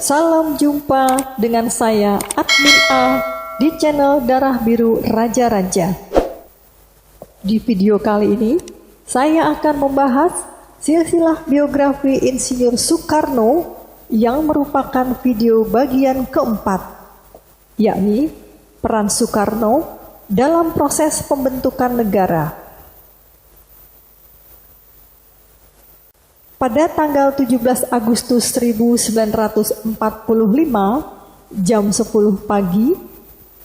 salam jumpa dengan saya Admin A di channel Darah Biru Raja-Raja. Di video kali ini, saya akan membahas silsilah biografi Insinyur Soekarno yang merupakan video bagian keempat, yakni peran Soekarno dalam proses pembentukan negara. Pada tanggal 17 Agustus 1945, jam 10 pagi,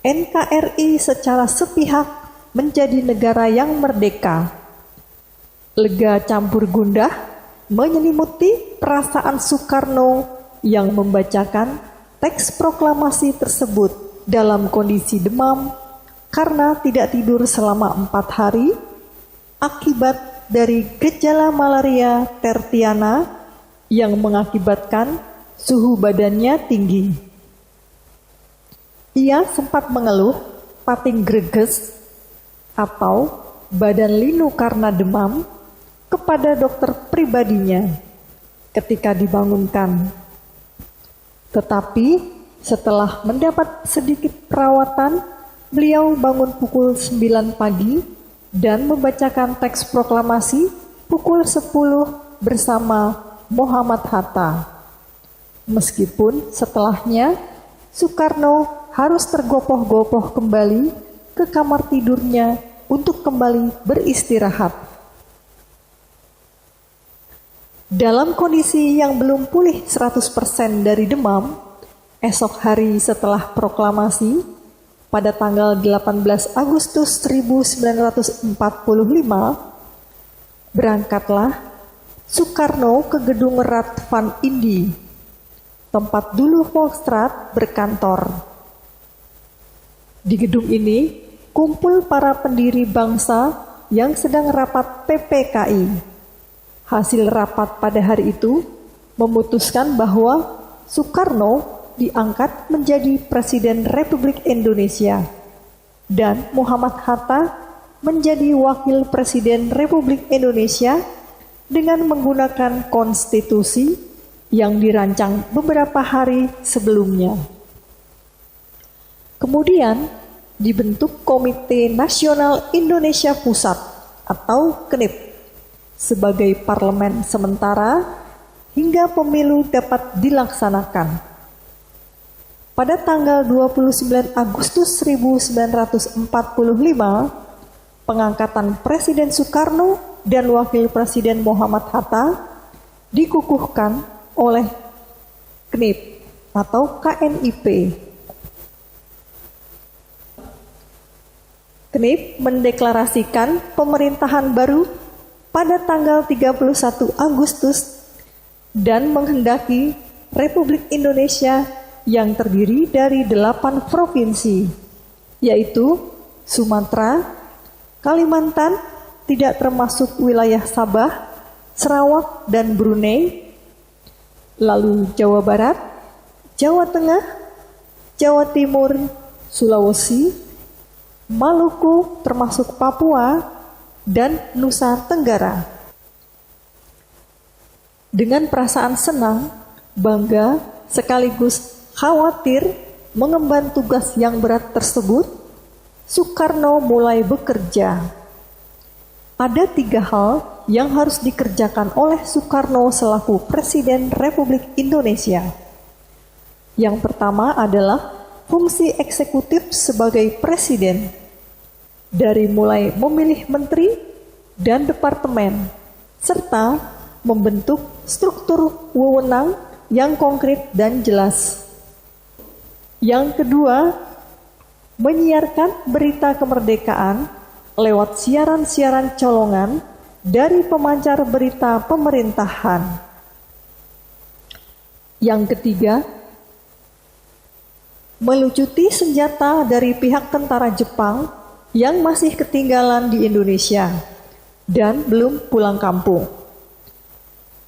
NKRI secara sepihak menjadi negara yang merdeka. Lega campur gundah menyelimuti perasaan Soekarno yang membacakan teks proklamasi tersebut dalam kondisi demam karena tidak tidur selama 4 hari akibat dari gejala malaria tertiana yang mengakibatkan suhu badannya tinggi. Ia sempat mengeluh pating greges atau badan linu karena demam kepada dokter pribadinya ketika dibangunkan. Tetapi setelah mendapat sedikit perawatan, beliau bangun pukul 9 pagi dan membacakan teks proklamasi pukul 10 bersama Muhammad Hatta. Meskipun setelahnya Soekarno harus tergopoh-gopoh kembali ke kamar tidurnya untuk kembali beristirahat. Dalam kondisi yang belum pulih 100% dari demam, esok hari setelah proklamasi, pada tanggal 18 Agustus 1945, berangkatlah Soekarno ke gedung Raad van Indië, tempat dulu Volksraad berkantor. Di gedung ini kumpul para pendiri bangsa yang sedang rapat PPKI. Hasil rapat pada hari itu memutuskan bahwa Soekarno diangkat menjadi Presiden Republik Indonesia dan Muhammad Hatta menjadi Wakil Presiden Republik Indonesia dengan menggunakan konstitusi yang dirancang beberapa hari sebelumnya. Kemudian dibentuk Komite Nasional Indonesia Pusat atau KNIP sebagai parlemen sementara hingga pemilu dapat dilaksanakan. Pada tanggal 29 Agustus 1945, pengangkatan Presiden Soekarno dan Wakil Presiden Muhammad Hatta dikukuhkan oleh KNIP atau KNIP. KNIP mendeklarasikan pemerintahan baru pada tanggal 31 Agustus dan menghendaki Republik Indonesia yang terdiri dari 8 provinsi, yaitu Sumatera, Kalimantan, tidak termasuk wilayah Sabah, Sarawak, dan Brunei, lalu Jawa Barat, Jawa Tengah, Jawa Timur, Sulawesi, Maluku, termasuk Papua, dan Nusa Tenggara. Dengan perasaan senang, bangga, sekaligus khawatir mengemban tugas yang berat tersebut, Soekarno mulai bekerja. Ada 3 hal yang harus dikerjakan oleh Soekarno selaku Presiden Republik Indonesia. Yang pertama adalah fungsi eksekutif sebagai Presiden, dari mulai memilih menteri dan departemen, serta membentuk struktur wewenang yang konkret dan jelas. Yang kedua, menyiarkan berita kemerdekaan lewat siaran-siaran colongan dari pemancar berita pemerintahan. Yang ketiga, melucuti senjata dari pihak tentara Jepang yang masih ketinggalan di Indonesia dan belum pulang kampung.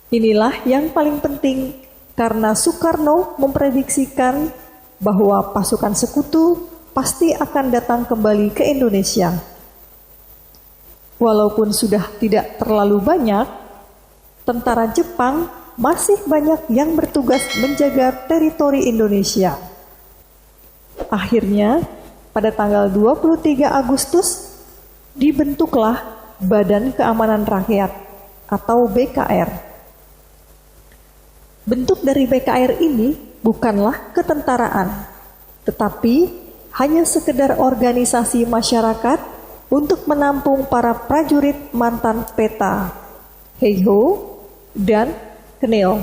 Inilah yang paling penting karena Soekarno memprediksikan bahwa pasukan sekutu pasti akan datang kembali ke Indonesia. Walaupun sudah tidak terlalu banyak, tentara Jepang masih banyak yang bertugas menjaga teritori Indonesia. Akhirnya, pada tanggal 23 Agustus, dibentuklah Badan Keamanan Rakyat atau BKR. Bentuk dari BKR ini bukanlah ketentaraan, tetapi hanya sekedar organisasi masyarakat untuk menampung para prajurit mantan PETA, Heiho, dan Kneel.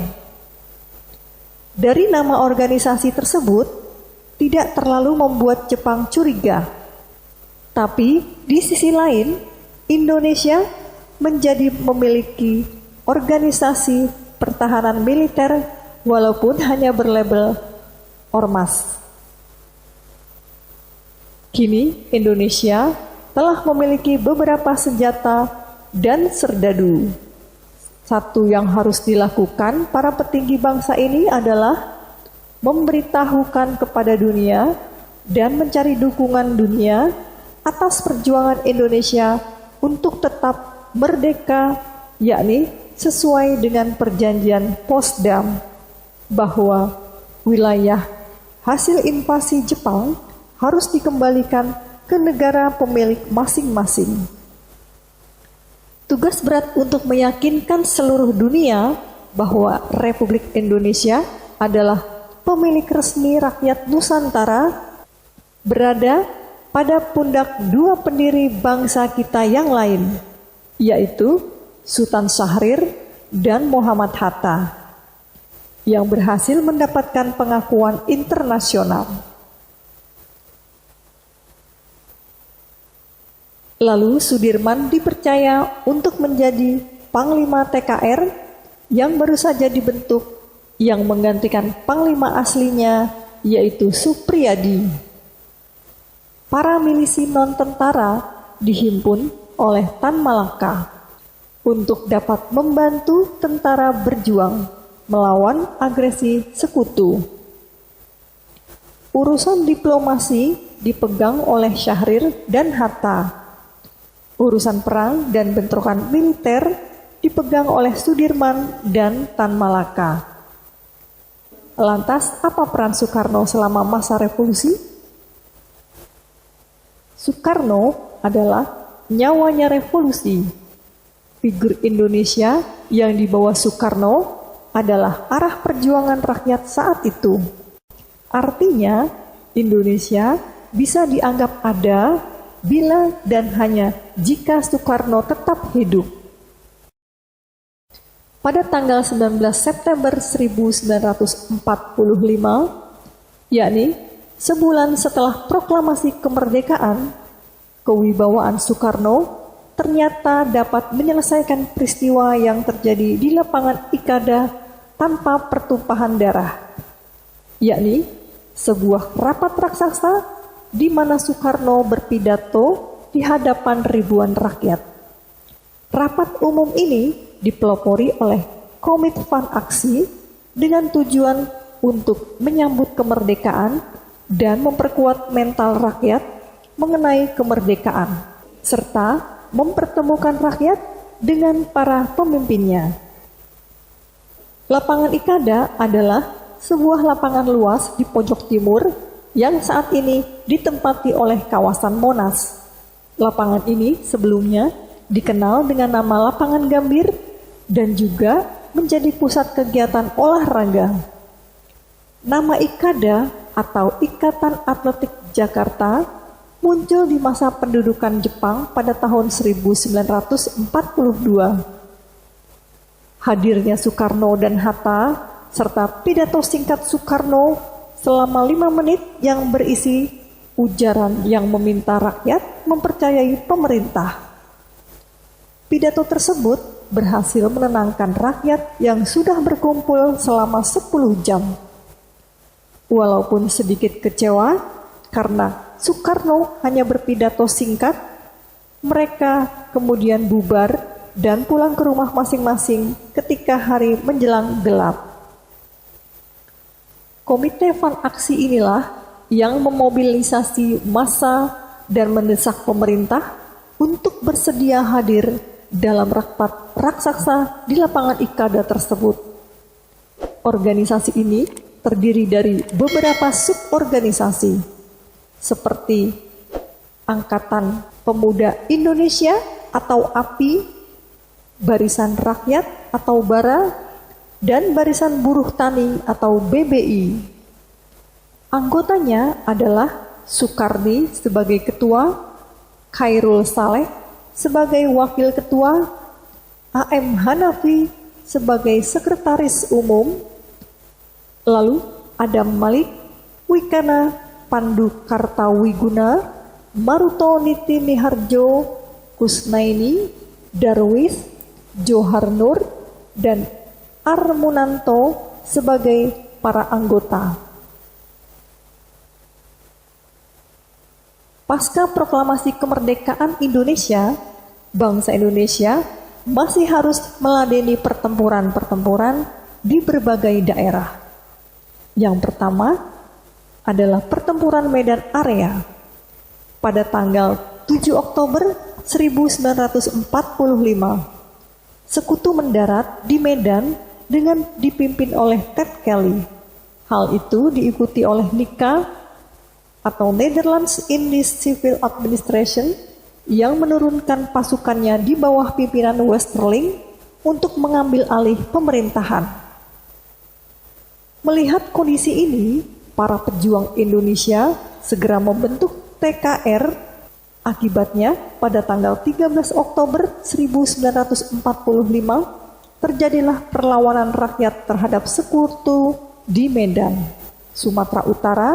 Dari nama organisasi tersebut tidak terlalu membuat Jepang curiga. Tapi di sisi lain, Indonesia menjadi memiliki organisasi pertahanan militer walaupun hanya berlabel ormas. Kini Indonesia telah memiliki beberapa senjata dan serdadu. Satu yang harus dilakukan para petinggi bangsa ini adalah memberitahukan kepada dunia dan mencari dukungan dunia atas perjuangan Indonesia untuk tetap merdeka, yakni sesuai dengan perjanjian Potsdam bahwa wilayah hasil invasi Jepang harus dikembalikan ke negara pemilik masing-masing. Tugas berat untuk meyakinkan seluruh dunia bahwa Republik Indonesia adalah pemilik resmi rakyat Nusantara berada pada pundak dua pendiri bangsa kita yang lain, yaitu Sultan Syahrir dan Muhammad Hatta, yang berhasil mendapatkan pengakuan internasional. Lalu Sudirman dipercaya untuk menjadi Panglima TKR yang baru saja dibentuk, yang menggantikan Panglima aslinya yaitu Supriyadi. Para milisi non-tentara dihimpun oleh Tan Malaka untuk dapat membantu tentara berjuang melawan agresi sekutu. Urusan diplomasi dipegang oleh Syahrir dan Hatta. Urusan perang dan bentrokan militer dipegang oleh Sudirman dan Tan Malaka. Lantas, apa peran Soekarno selama masa revolusi? Soekarno adalah nyawanya revolusi. Figur Indonesia yang dibawa Soekarno adalah arah perjuangan rakyat saat itu. Artinya, Indonesia bisa dianggap ada bila dan hanya jika Soekarno tetap hidup. Pada tanggal 19 September 1945, yakni sebulan setelah proklamasi kemerdekaan, kewibawaan Soekarno ternyata dapat menyelesaikan peristiwa yang terjadi di lapangan Ikada tanpa pertumpahan darah, yakni sebuah rapat raksasa di mana Soekarno berpidato di hadapan ribuan rakyat. Rapat umum ini dipelopori oleh Komitmen Aksi dengan tujuan untuk menyambut kemerdekaan dan memperkuat mental rakyat mengenai kemerdekaan, serta mempertemukan rakyat dengan para pemimpinnya. Lapangan Ikada adalah sebuah lapangan luas di pojok timur yang saat ini ditempati oleh kawasan Monas. Lapangan ini sebelumnya dikenal dengan nama Lapangan Gambir dan juga menjadi pusat kegiatan olahraga. Nama Ikada atau Ikatan Atletik Jakarta muncul di masa pendudukan Jepang pada tahun 1942. Hadirnya Soekarno dan Hatta serta pidato singkat Soekarno selama 5 menit yang berisi ujaran yang meminta rakyat mempercayai pemerintah. Pidato tersebut berhasil menenangkan rakyat yang sudah berkumpul selama 10 jam. Walaupun sedikit kecewa karena Soekarno hanya berpidato singkat, mereka kemudian bubar dan pulang ke rumah masing-masing ketika hari menjelang gelap. Komitmen Aksi inilah yang memobilisasi massa dan mendesak pemerintah untuk bersedia hadir dalam rapat raksasa di lapangan Ikada tersebut. Organisasi ini terdiri dari beberapa suborganisasi seperti Angkatan Pemuda Indonesia atau API, Barisan Rakyat atau BARA, dan Barisan Buruh Tani atau BBI. Anggotanya adalah Soekardi sebagai ketua, Khairul Saleh sebagai wakil ketua, AM Hanafi sebagai sekretaris umum, lalu Adam Malik, Wikana Pandu Kartawiguna, Maruto Niti Miharjo, Kusnaini, Darwis, Johar Nur, dan Armunanto sebagai para anggota. Pasca proklamasi kemerdekaan Indonesia, bangsa Indonesia masih harus meladeni pertempuran-pertempuran di berbagai daerah. Yang pertama adalah pertempuran Medan Area. Pada tanggal 7 Oktober 1945, Sekutu mendarat di Medan dengan dipimpin oleh Ted Kelly. Hal itu diikuti oleh NICA atau Netherlands Indies Civil Administration yang menurunkan pasukannya di bawah pimpinan Westerling untuk mengambil alih pemerintahan. Melihat kondisi ini, para pejuang Indonesia segera membentuk TKR. Akibatnya, pada tanggal 13 Oktober 1945, terjadilah perlawanan rakyat terhadap Sekutu di Medan, Sumatera Utara,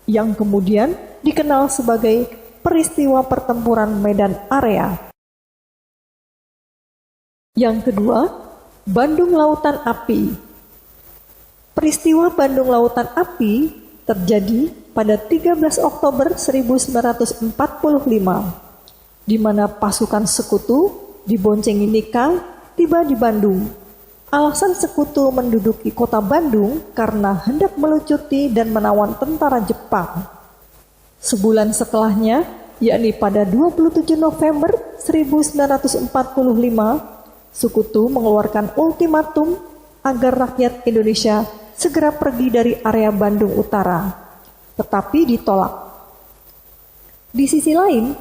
yang kemudian dikenal sebagai peristiwa pertempuran Medan Area. Yang kedua, Bandung Lautan Api. Peristiwa Bandung Lautan Api terjadi pada 13 Oktober 1945, di mana pasukan Sekutu diboncengi NICA tiba di Bandung. Alasan Sekutu menduduki kota Bandung karena hendak melucuti dan menawan tentara Jepang. Sebulan setelahnya, yakni pada 27 November 1945, Sekutu mengeluarkan ultimatum agar rakyat Indonesia segera pergi dari area Bandung Utara, tetapi ditolak. Di sisi lain,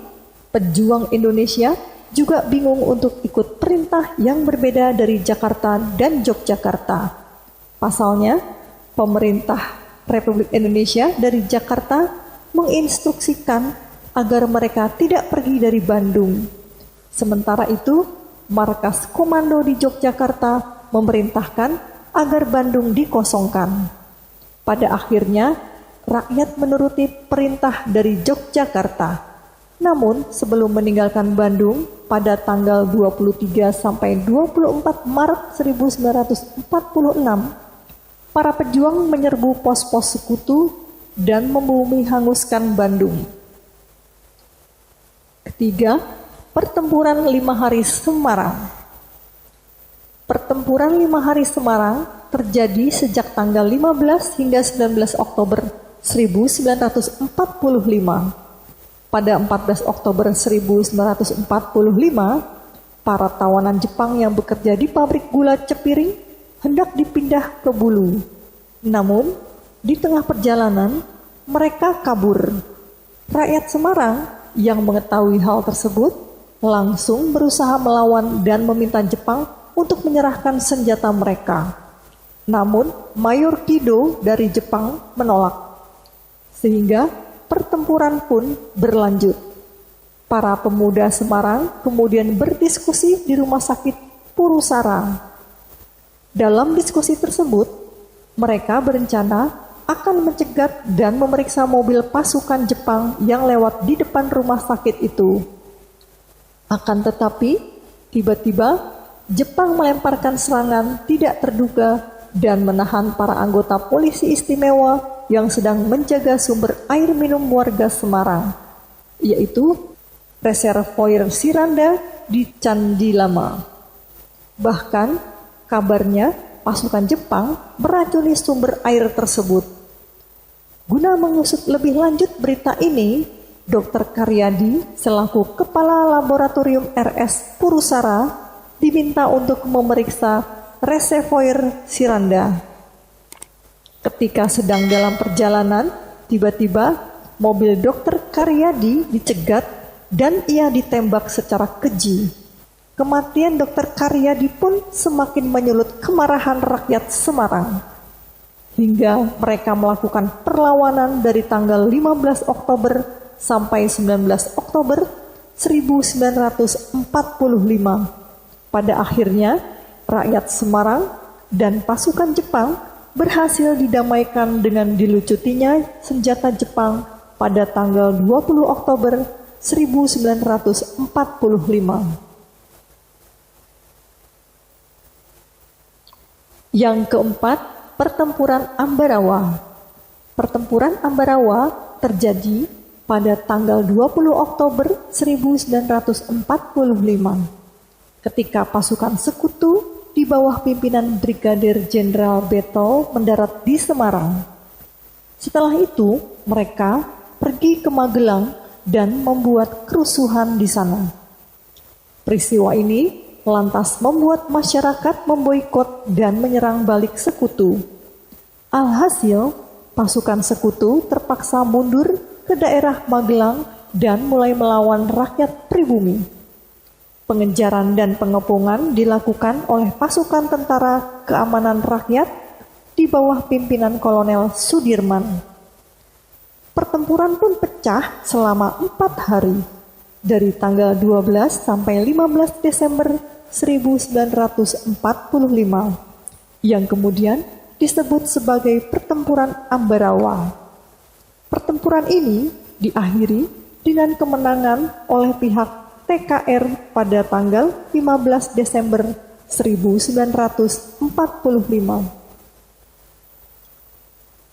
pejuang Indonesia juga bingung untuk ikut perintah yang berbeda dari Jakarta dan Yogyakarta. Pasalnya, pemerintah Republik Indonesia dari Jakarta menginstruksikan agar mereka tidak pergi dari Bandung. Sementara itu, markas komando di Yogyakarta memerintahkan agar Bandung dikosongkan. Pada akhirnya, rakyat menuruti perintah dari Yogyakarta. Namun, sebelum meninggalkan Bandung pada tanggal 23 sampai 24 Maret 1946, para pejuang menyerbu pos-pos Sekutu dan membumi hanguskan Bandung. Ketiga, Pertempuran 5 Hari Semarang. Pertempuran 5 Hari Semarang terjadi sejak tanggal 15 hingga 19 Oktober 1945. Pada 14 Oktober 1945, para tawanan Jepang yang bekerja di pabrik gula Cepiring hendak dipindah ke Bulu. Namun, di tengah perjalanan, mereka kabur. Rakyat Semarang yang mengetahui hal tersebut langsung berusaha melawan dan meminta Jepang untuk menyerahkan senjata mereka. Namun, Mayor Kido dari Jepang menolak. Sehingga pertempuran pun berlanjut. Para pemuda Semarang kemudian berdiskusi di rumah sakit Purusara. Dalam diskusi tersebut, mereka berencana akan mencegat dan memeriksa mobil pasukan Jepang yang lewat di depan rumah sakit itu. Akan tetapi, tiba-tiba Jepang melemparkan serangan tidak terduga dan menahan para anggota polisi istimewa yang sedang menjaga sumber air minum warga Semarang, yaitu reservoir Siranda di Candi Lama. Bahkan, kabarnya pasukan Jepang meracuni sumber air tersebut. Guna mengusut lebih lanjut berita ini, Dr. Karyadi selaku Kepala Laboratorium RS Purusara diminta untuk memeriksa reservoir Siranda. Ketika sedang dalam perjalanan, tiba-tiba mobil Dr. Karyadi dicegat dan ia ditembak secara keji. Kematian Dr. Karyadi pun semakin menyulut kemarahan rakyat Semarang, hingga mereka melakukan perlawanan dari tanggal 15 Oktober sampai 19 Oktober 1945. Pada akhirnya, rakyat Semarang dan pasukan Jepang berhasil didamaikan dengan dilucutinya senjata Jepang pada tanggal 20 Oktober 1945. Yang keempat, Pertempuran Ambarawa. Pertempuran Ambarawa terjadi pada tanggal 20 Oktober 1945 ketika pasukan sekutu di bawah pimpinan Brigadir Jenderal Beto mendarat di Semarang. Setelah itu, mereka pergi ke Magelang dan membuat kerusuhan di sana. Peristiwa ini lantas membuat masyarakat memboikot dan menyerang balik sekutu. Alhasil, pasukan sekutu terpaksa mundur ke daerah Magelang dan mulai melawan rakyat pribumi. Pengejaran dan pengepungan dilakukan oleh pasukan tentara keamanan rakyat di bawah pimpinan Kolonel Sudirman. Pertempuran pun pecah selama 4 hari, dari tanggal 12 sampai 15 Desember 1945, yang kemudian disebut sebagai Pertempuran Ambarawa. Pertempuran ini diakhiri dengan kemenangan oleh pihak TKR pada tanggal 15 Desember 1945.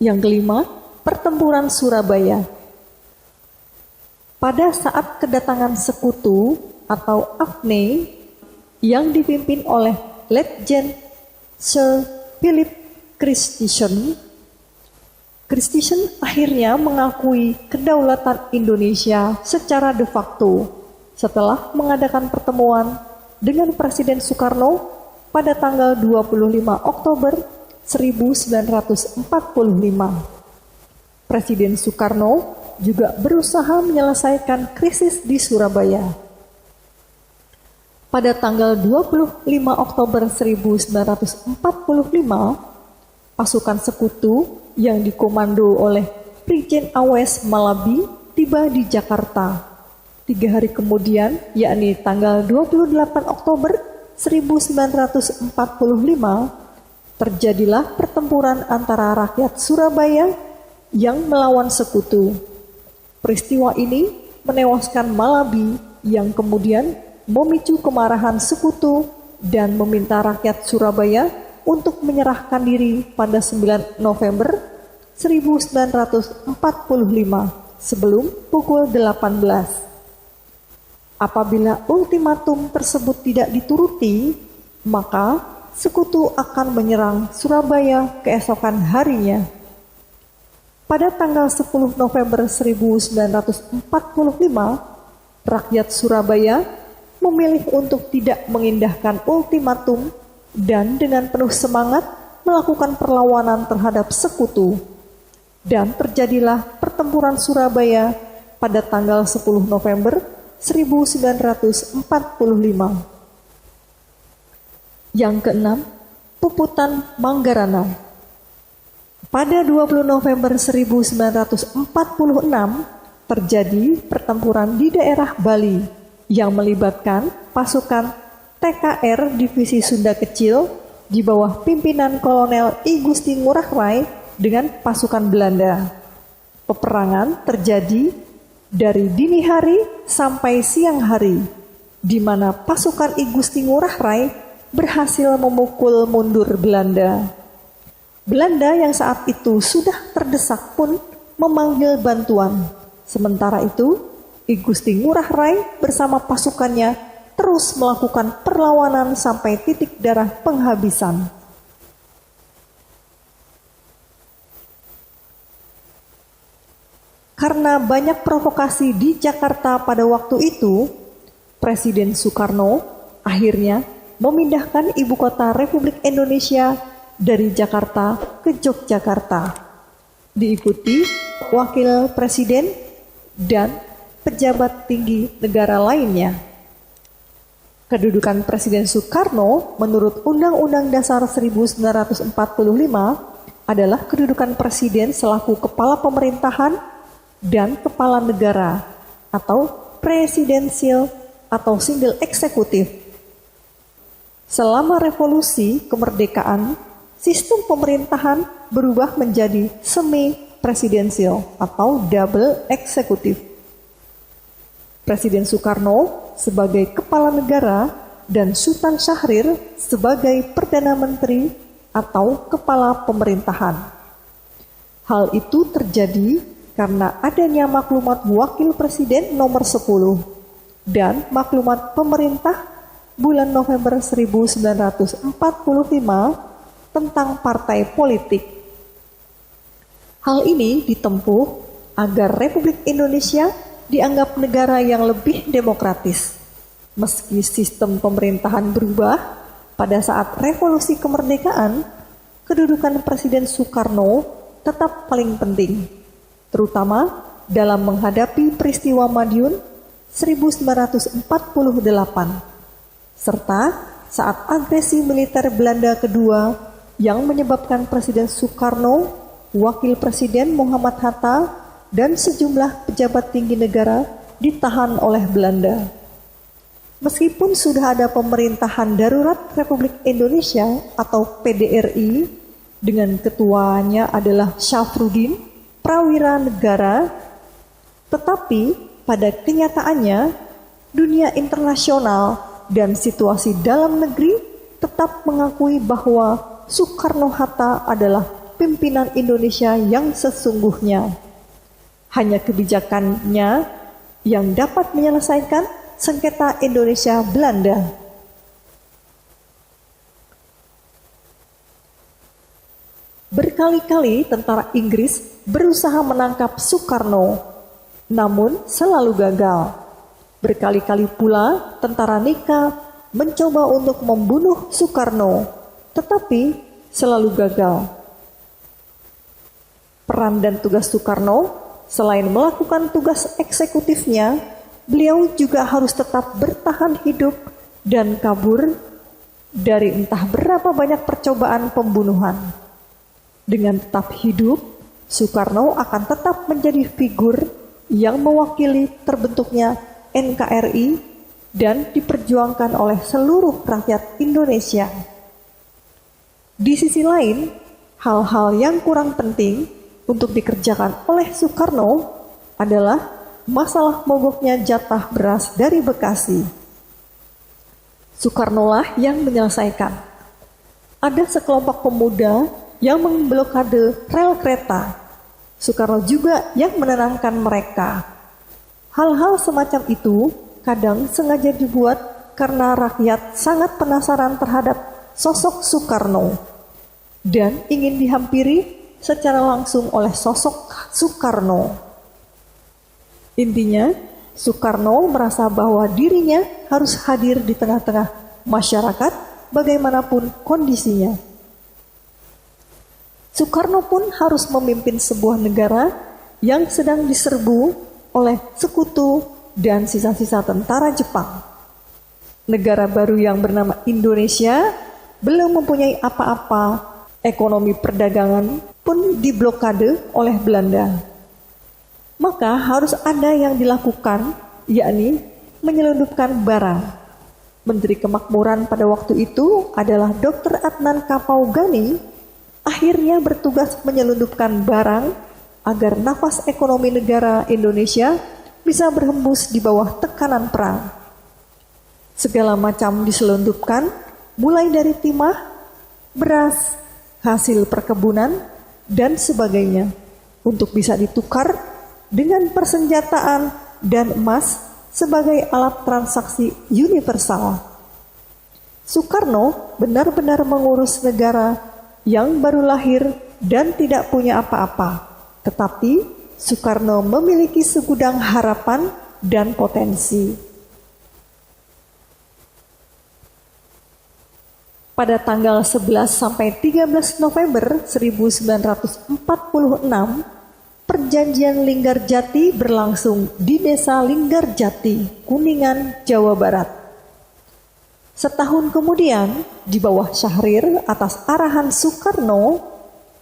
Yang kelima, Pertempuran Surabaya. Pada saat kedatangan sekutu atau AFNE yang dipimpin oleh Letjen Sir Philip Christison akhirnya mengakui kedaulatan Indonesia secara de facto setelah mengadakan pertemuan dengan Presiden Soekarno pada tanggal 25 Oktober 1945. Presiden Soekarno juga berusaha menyelesaikan krisis di Surabaya. Pada tanggal 25 Oktober 1945, pasukan sekutu yang dikomando oleh Brigjen Awes Malabi tiba di Jakarta. 3 hari kemudian, yakni tanggal 28 Oktober 1945, terjadilah pertempuran antara rakyat Surabaya yang melawan sekutu. Peristiwa ini menewaskan Malabi yang kemudian memicu kemarahan sekutu dan meminta rakyat Surabaya untuk menyerahkan diri pada 9 November 1945 sebelum pukul 18. Apabila ultimatum tersebut tidak dituruti, maka sekutu akan menyerang Surabaya keesokan harinya. Pada tanggal 10 November 1945, rakyat Surabaya memilih untuk tidak mengindahkan ultimatum dan dengan penuh semangat melakukan perlawanan terhadap sekutu. Dan terjadilah pertempuran Surabaya pada tanggal 10 November 1945. Yang keenam, Puputan Manggarana. Pada 20 November 1946 terjadi pertempuran di daerah Bali yang melibatkan pasukan TKR Divisi Sunda Kecil di bawah pimpinan Kolonel I Gusti Ngurah Rai dengan pasukan Belanda. Peperangan terjadi dari dini hari sampai siang hari, di mana pasukan I Gusti Ngurah Rai berhasil memukul mundur Belanda. Belanda yang saat itu sudah terdesak pun memanggil bantuan. Sementara itu, I Gusti Ngurah Rai bersama pasukannya terus melakukan perlawanan sampai titik darah penghabisan. Karena banyak provokasi di Jakarta pada waktu itu, Presiden Soekarno akhirnya memindahkan ibu kota Republik Indonesia dari Jakarta ke Yogyakarta, diikuti wakil presiden dan pejabat tinggi negara lainnya. Kedudukan Presiden Soekarno menurut Undang-Undang Dasar 1945 adalah kedudukan presiden selaku kepala pemerintahan dan kepala negara atau presidensial atau single eksekutif. Selama revolusi kemerdekaan, sistem pemerintahan berubah menjadi semi-presidensial atau double eksekutif. Presiden Soekarno sebagai kepala negara dan Sultan Syahrir sebagai Perdana Menteri atau kepala pemerintahan. Hal itu terjadi karena adanya maklumat Wakil Presiden nomor 10 dan maklumat pemerintah bulan November 1945 tentang partai politik. Hal ini ditempuh agar Republik Indonesia dianggap negara yang lebih demokratis. Meski sistem pemerintahan berubah, pada saat revolusi kemerdekaan, kedudukan Presiden Soekarno tetap paling penting, terutama dalam menghadapi peristiwa Madiun 1948, serta saat agresi militer Belanda kedua yang menyebabkan Presiden Soekarno, Wakil Presiden Muhammad Hatta, dan sejumlah pejabat tinggi negara ditahan oleh Belanda. Meskipun sudah ada pemerintahan darurat Republik Indonesia atau PDRI dengan ketuanya adalah Syafruddin, prawira negara, tetapi pada kenyataannya dunia internasional dan situasi dalam negeri tetap mengakui bahwa Soekarno-Hatta adalah pimpinan Indonesia yang sesungguhnya. Hanya kebijakannya yang dapat menyelesaikan sengketa Indonesia-Belanda. Berkali-kali tentara Inggris berusaha menangkap Soekarno, namun selalu gagal. Berkali-kali pula tentara Nika mencoba untuk membunuh Soekarno, tetapi selalu gagal. Peran dan tugas Soekarno, selain melakukan tugas eksekutifnya, beliau juga harus tetap bertahan hidup dan kabur dari entah berapa banyak percobaan pembunuhan. Dengan tetap hidup, Soekarno akan tetap menjadi figur yang mewakili terbentuknya NKRI dan diperjuangkan oleh seluruh rakyat Indonesia. Di sisi lain, hal-hal yang kurang penting untuk dikerjakan oleh Soekarno adalah masalah mogoknya jatah beras dari Bekasi. Soekarnolah yang menyelesaikan. Ada sekelompok pemuda yang memblokade rel kereta. Soekarno juga yang menenangkan mereka. Hal-hal semacam itu kadang sengaja dibuat karena rakyat sangat penasaran terhadap sosok Soekarno dan ingin dihampiri secara langsung oleh sosok Soekarno. Intinya, Soekarno merasa bahwa dirinya harus hadir di tengah-tengah masyarakat bagaimanapun kondisinya. Soekarno pun harus memimpin sebuah negara yang sedang diserbu oleh sekutu dan sisa-sisa tentara Jepang. Negara baru yang bernama Indonesia belum mempunyai apa-apa, ekonomi perdagangan pun diblokade oleh Belanda. Maka harus ada yang dilakukan, yakni menyelundupkan barang. Menteri Kemakmuran pada waktu itu adalah Dr. Adnan Kapaugani, akhirnya bertugas menyelundupkan barang agar nafas ekonomi negara Indonesia bisa berhembus di bawah tekanan perang. Segala macam diselundupkan, mulai dari timah, beras, hasil perkebunan, dan sebagainya, untuk bisa ditukar dengan persenjataan dan emas sebagai alat transaksi universal. Soekarno benar-benar mengurus negara yang baru lahir dan tidak punya apa-apa. Tetapi Soekarno memiliki segudang harapan dan potensi. pada tanggal 11 sampai 13 November 1946, Perjanjian Linggarjati berlangsung di Desa Linggarjati, Kuningan, Jawa Barat. Setahun kemudian, di bawah Syahrir atas arahan Soekarno,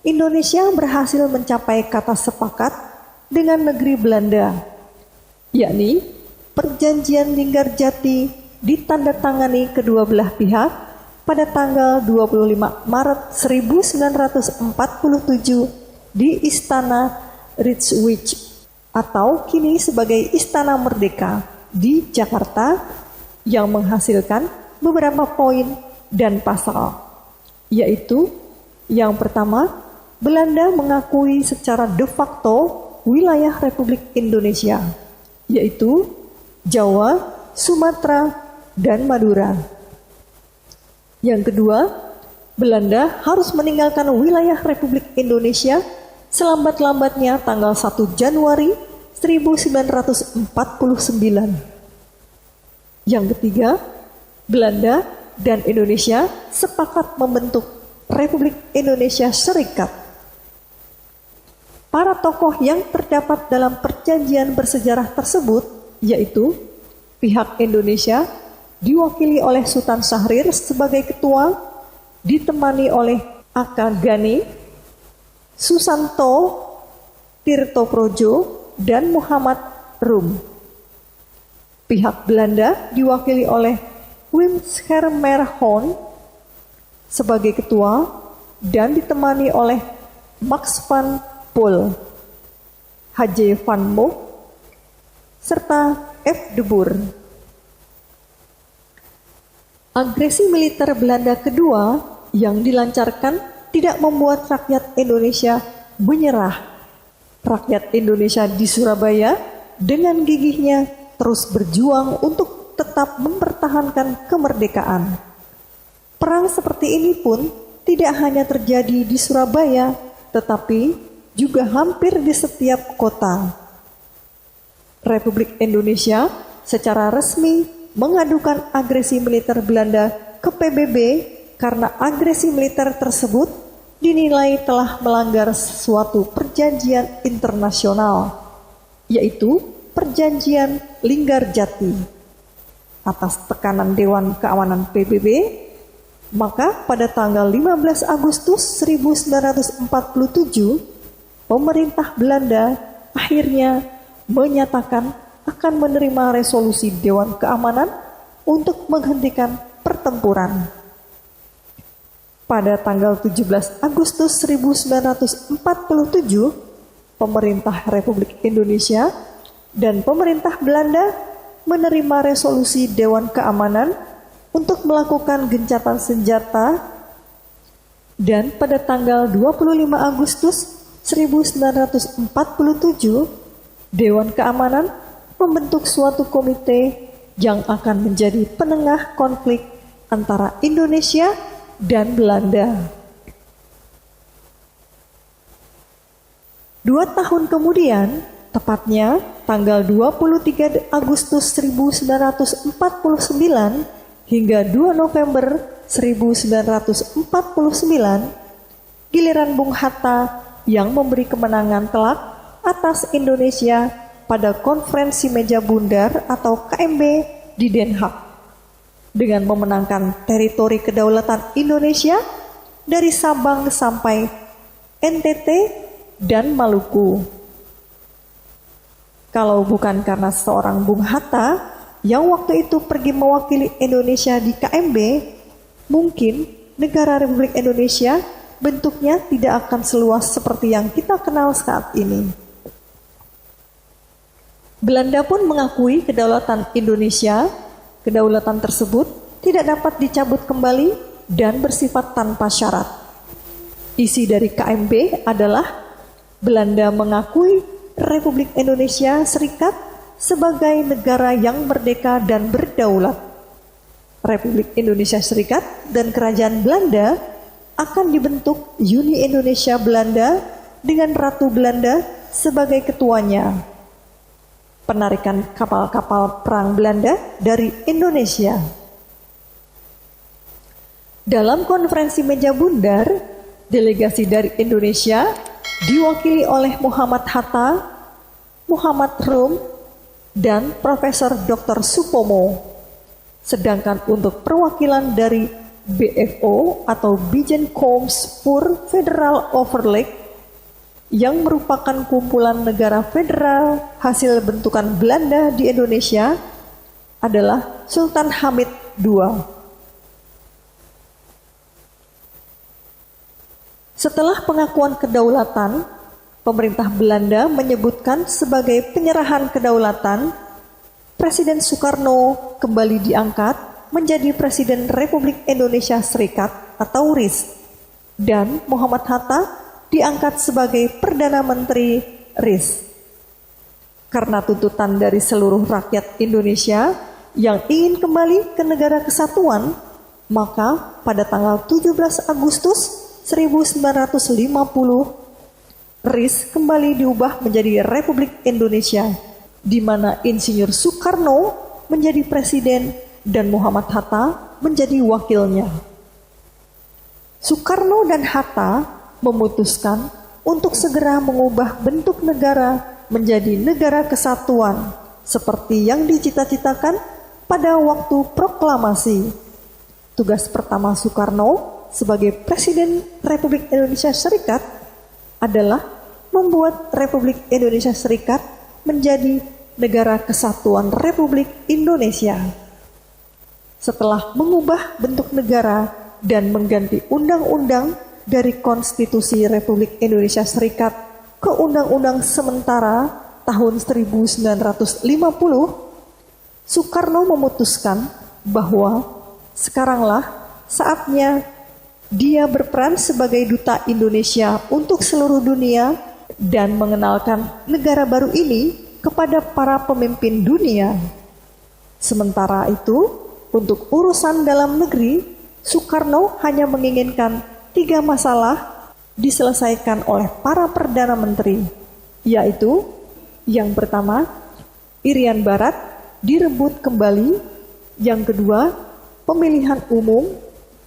Indonesia berhasil mencapai kata sepakat dengan negeri Belanda, yakni Perjanjian Linggarjati ditandatangani kedua belah pihak pada tanggal 25 Maret 1947 di Istana Rijswijk atau kini sebagai Istana Merdeka di Jakarta, yang menghasilkan beberapa poin dan pasal, yaitu yang pertama, Belanda mengakui secara de facto wilayah Republik Indonesia, yaitu Jawa, Sumatera, dan Madura. Yang kedua, Belanda harus meninggalkan wilayah Republik Indonesia selambat-lambatnya tanggal 1 Januari 1949. Yang ketiga, Belanda dan Indonesia sepakat membentuk Republik Indonesia Serikat. Para tokoh yang terdapat dalam perjanjian bersejarah tersebut, yaitu pihak Indonesia diwakili oleh Sultan Syahrir sebagai ketua, ditemani oleh Aka Gani, Susanto, Tirtoprojo, dan Muhammad Rum. Pihak Belanda diwakili oleh Wim Schermerhorn sebagai ketua dan ditemani oleh Max van Pol, H.J. van Mook, serta F. de Boer. Agresi militer Belanda kedua yang dilancarkan tidak membuat rakyat Indonesia menyerah. Rakyat Indonesia di Surabaya dengan gigihnya terus berjuang untuk tetap mempertahankan kemerdekaan. Perang seperti ini pun tidak hanya terjadi di Surabaya, tetapi juga hampir di setiap kota. Republik Indonesia secara resmi mengadukan agresi militer Belanda ke PBB karena agresi militer tersebut dinilai telah melanggar suatu perjanjian internasional, yaitu Perjanjian Linggarjati. Atas tekanan Dewan Keamanan PBB, maka pada tanggal 15 Agustus 1947, pemerintah Belanda akhirnya menyatakan akan menerima resolusi Dewan Keamanan untuk menghentikan pertempuran. Pada tanggal 17 Agustus 1947, pemerintah Republik Indonesia dan pemerintah Belanda menerima resolusi Dewan Keamanan untuk melakukan gencatan senjata, dan pada tanggal 25 Agustus 1947, Dewan Keamanan membentuk suatu komite yang akan menjadi penengah konflik antara Indonesia dan Belanda. 2 tahun kemudian, tepatnya tanggal 23 Agustus 1949 hingga 2 November 1949, giliran Bung Hatta yang memberi kemenangan telak atas Indonesia pada Konferensi Meja Bundar atau KMB di Den Haag, dengan memenangkan teritori kedaulatan Indonesia dari Sabang sampai NTT dan Maluku. Kalau bukan karena seorang Bung Hatta yang waktu itu pergi mewakili Indonesia di KMB, mungkin negara Republik Indonesia bentuknya tidak akan seluas seperti yang kita kenal saat ini. Belanda pun mengakui kedaulatan Indonesia. Kedaulatan tersebut tidak dapat dicabut kembali dan bersifat tanpa syarat. Isi dari KMB adalah Belanda mengakui Republik Indonesia Serikat sebagai negara yang merdeka dan berdaulat. Republik Indonesia Serikat dan Kerajaan Belanda akan dibentuk Uni Indonesia Belanda dengan Ratu Belanda sebagai ketuanya. Penarikan kapal-kapal perang Belanda dari Indonesia. Dalam konferensi meja bundar, delegasi dari Indonesia diwakili oleh Muhammad Hatta, Muhammad Rum, dan Profesor Dr. Supomo. Sedangkan untuk perwakilan dari BFO atau Bijenkorps Federal Overleg yang merupakan kumpulan negara federal hasil bentukan Belanda di Indonesia adalah Sultan Hamid II. Setelah pengakuan kedaulatan, pemerintah Belanda menyebutkan sebagai penyerahan kedaulatan, Presiden Soekarno kembali diangkat menjadi Presiden Republik Indonesia Serikat atau RIS, dan Muhammad Hatta diangkat sebagai Perdana Menteri RIS. Karena tuntutan dari seluruh rakyat Indonesia yang ingin kembali ke negara kesatuan, maka pada tanggal 17 Agustus 1950, RIS kembali diubah menjadi Republik Indonesia, di mana Insinyur Soekarno menjadi presiden dan Muhammad Hatta menjadi wakilnya. Soekarno dan Hatta memutuskan untuk segera mengubah bentuk negara menjadi negara kesatuan, seperti yang dicita-citakan pada waktu proklamasi. Tugas pertama Soekarno sebagai Presiden Republik Indonesia Serikat adalah membuat Republik Indonesia Serikat menjadi negara kesatuan Republik Indonesia. Setelah mengubah bentuk negara dan mengganti undang-undang dari Konstitusi Republik Indonesia Serikat ke Undang-Undang Sementara tahun 1950, Soekarno memutuskan bahwa sekaranglah saatnya dia berperan sebagai duta Indonesia untuk seluruh dunia dan mengenalkan negara baru ini kepada para pemimpin dunia. Sementara itu, untuk urusan dalam negeri, Soekarno hanya menginginkan 3 masalah diselesaikan oleh para Perdana Menteri, yaitu yang pertama, Irian Barat direbut kembali, yang kedua, pemilihan umum,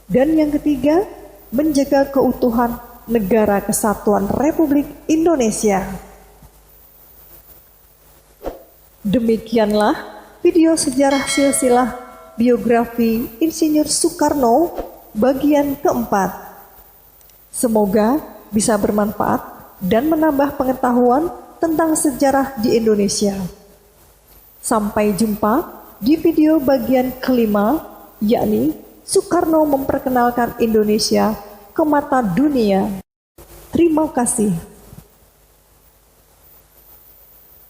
dan yang ketiga, menjaga keutuhan negara kesatuan Republik Indonesia. Demikianlah video sejarah silsilah biografi Insinyur Soekarno bagian keempat. Semoga bisa bermanfaat dan menambah pengetahuan tentang sejarah di Indonesia. Sampai jumpa di video bagian kelima, yakni Soekarno memperkenalkan Indonesia ke mata dunia. Terima kasih.